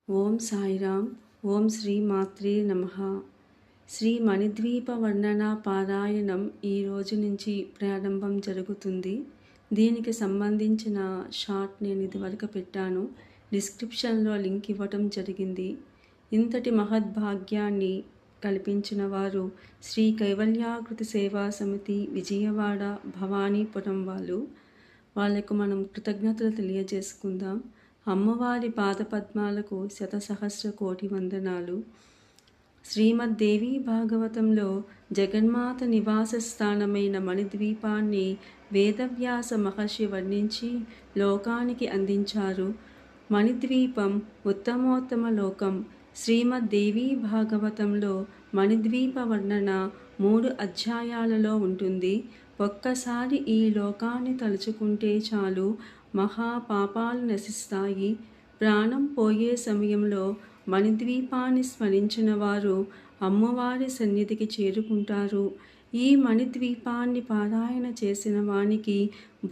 ఓం సాయిరామ్. ఓం శ్రీ మాత్రే నమః. శ్రీ మణిద్వీప వర్ణన పారాయణం ఈ రోజు నుంచి ప్రారంభం జరుగుతుంది. దీనికి సంబంధించిన షార్ట్ నేను ఇదివరకు పెట్టాను. డిస్క్రిప్షన్లో లింక్ ఇవ్వటం జరిగింది. ఇంతటి మహద్భాగ్యాన్ని కల్పించిన వారు శ్రీ కైవల్యాకృతి సేవా సమితి విజయవాడ భవానీపురం వాళ్ళకు మనం కృతజ్ఞతలు తెలియజేసుకుందాం. అమ్మవారి పాదపద్మాలకు శతసహస్ర కోటి వందనాలు. శ్రీమద్దేవి భాగవతంలో జగన్మాత నివాస స్థానమైన మణిద్వీపాన్ని వేదవ్యాస మహర్షి వర్ణించి లోకానికి అందించారు. మణిద్వీపం ఉత్తమోత్తమ లోకం. శ్రీమద్దేవి భాగవతంలో మణిద్వీప వర్ణన 3 అధ్యాయాలలో ఉంటుంది. ఒక్కసారి ఈ లోకాన్ని తలుచుకుంటే చాలు, మహాపాపాలు నశిస్తాయి. ప్రాణం పోయే సమయంలో మణిద్వీపాన్ని స్మరించిన వారు అమ్మవారి సన్నిధికి చేరుకుంటారు. ఈ మణిద్వీపాన్ని పారాయణ చేసిన వానికి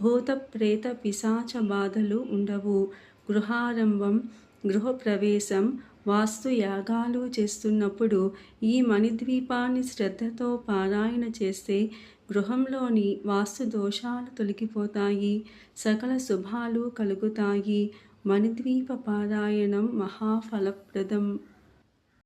భూత ప్రేత పిశాచ బాధలు ఉండవు. గృహారంభం, గృహప్రవేశం, వాస్తు యాగాలు చేస్తున్నప్పుడు ఈ మణిద్వీపాన్ని శ్రద్ధతో పారాయణ చేస్తే గృహంలోని వాస్తు దోషాలు తొలగిపోతాయి, సకల శుభాలు కలుగుతాయి. మణిద్వీప పారాయణం మహాఫలప్రదం.